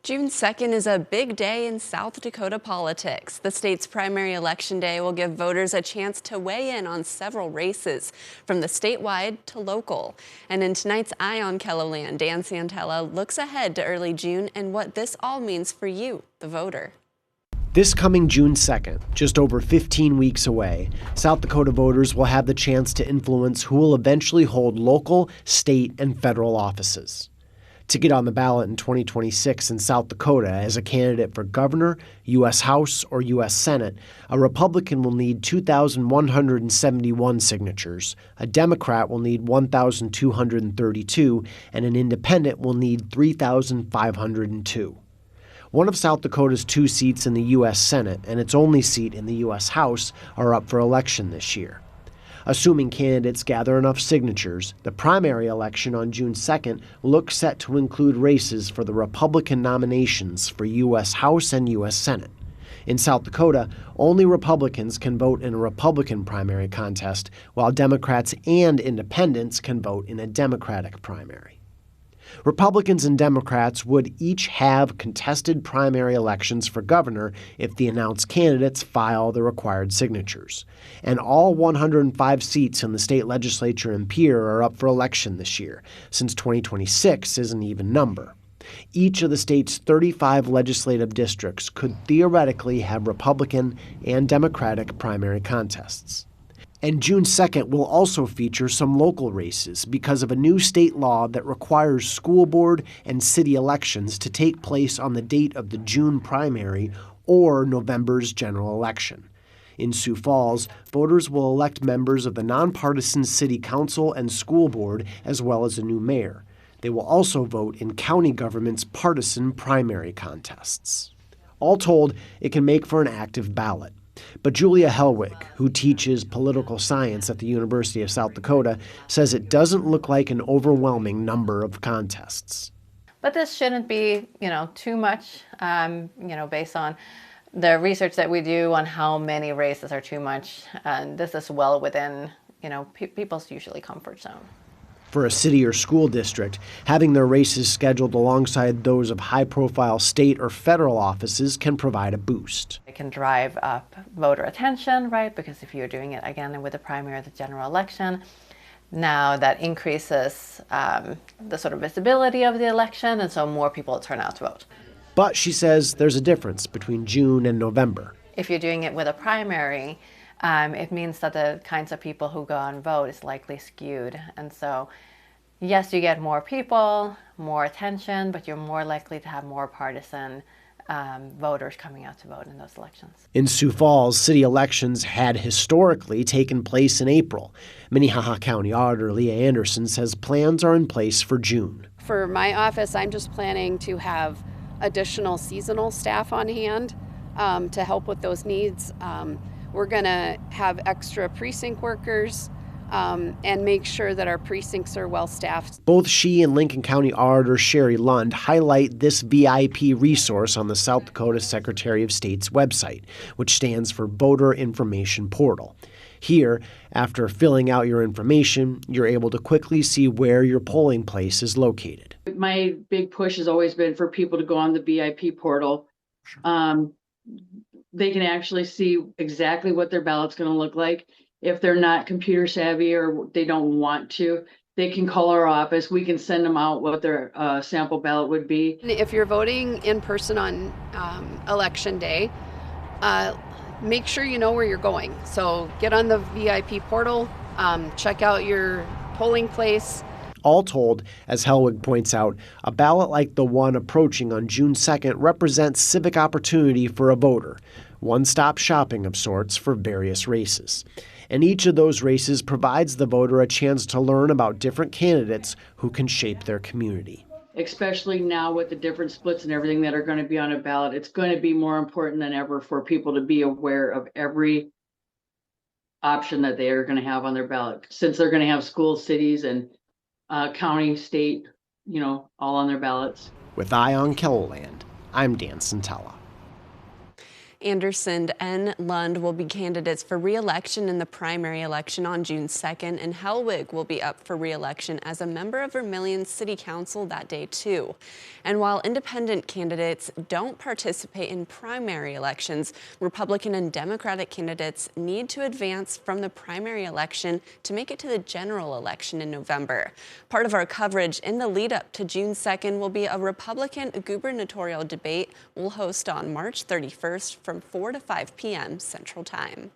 June 2nd is a big day in South Dakota politics. The state's primary election day will give voters a chance to weigh in on several races, from the statewide to local. And in tonight's Eye on KELOLAND, Dan Santella looks ahead to early June and what this all means for you, the voter. This coming June 2nd, just over 15 weeks away, South Dakota voters will have the chance to influence who will eventually hold local, state, and federal offices. To get on the ballot in 2026 in South Dakota as a candidate for governor, U.S. House, or U.S. Senate, a Republican will need 2,171 signatures, a Democrat will need 1,232, and an independent will need 3,502. One of South Dakota's two seats in the U.S. Senate and its only seat in the U.S. House are up for election this year. Assuming candidates gather enough signatures, the primary election on June 2nd looks set to include races for the Republican nominations for U.S. House and U.S. Senate. In South Dakota, only Republicans can vote in a Republican primary contest, while Democrats and independents can vote in a Democratic primary. Republicans and Democrats would each have contested primary elections for governor if the announced candidates file the required signatures. And all 105 seats in the state legislature and Pierre are up for election this year, since 2026 is an even number. Each of the state's 35 legislative districts could theoretically have Republican and Democratic primary contests. And June 2nd will also feature some local races because of a new state law that requires school board and city elections to take place on the date of the June primary or November's general election. In Sioux Falls, voters will elect members of the nonpartisan city council and school board as well as a new mayor. They will also vote in county government's partisan primary contests. All told, it can make for an active ballot. But Julia Helwig, who teaches political science at the University of South Dakota, says it doesn't look like an overwhelming number of contests. But this shouldn't be, too much, based on the research that we do on how many races are too much. And this is well within, people's usually comfort zone. For a city or school district, having their races scheduled alongside those of high-profile state or federal offices can provide a boost. It can drive up voter attention, right? Because if you're doing it again with the primary or the general election, now that increases the sort of visibility of the election, and so more people turn out to vote. But she says there's a difference between June and November. If you're doing it with a primary, it means that the kinds of people who go and vote is likely skewed. And so, yes, you get more people, more attention, but you're more likely to have more partisan voters coming out to vote in those elections. In Sioux Falls, city elections had historically taken place in April. Minnehaha County Auditor Leah Anderson says plans are in place for June. For my office, I'm just planning to have additional seasonal staff on hand to help with those needs. We're going to have extra precinct workers and make sure that our precincts are well staffed. Both she and Lincoln County Auditor Sherry Lund highlight this VIP resource on the South Dakota Secretary of State's website, which stands for Voter Information Portal. Here, after filling out your information, you're able to quickly see where your polling place is located. My big push has always been for people to go on the VIP portal. They can actually see exactly what their ballot's going to look like. If they're not computer savvy or they don't want to, they can call our office. We can send them out what their sample ballot would be. If you're voting in person on election day, make sure you know where you're going. So get on the VIP portal, check out your polling place. All told, as Helwig points out, a ballot like the one approaching on June 2nd represents civic opportunity for a voter, one-stop shopping of sorts for various races. And each of those races provides the voter a chance to learn about different candidates who can shape their community. Especially now with the different splits and everything that are going to be on a ballot, it's going to be more important than ever for people to be aware of every option that they are going to have on their ballot, since they're going to have schools, cities, and county, state, all on their ballots. With Eye on KELOLAND, I'm Dan Santella. Anderson and Lund will be candidates for re-election in the primary election on June 2nd, and Hellwig will be up for re-election as a member of Vermilion City Council that day too. And while independent candidates don't participate in primary elections, Republican and Democratic candidates need to advance from the primary election to make it to the general election in November. Part of our coverage in the lead up to June 2nd will be a Republican gubernatorial debate we'll host on March 31st from 4 to 5 p.m. Central Time.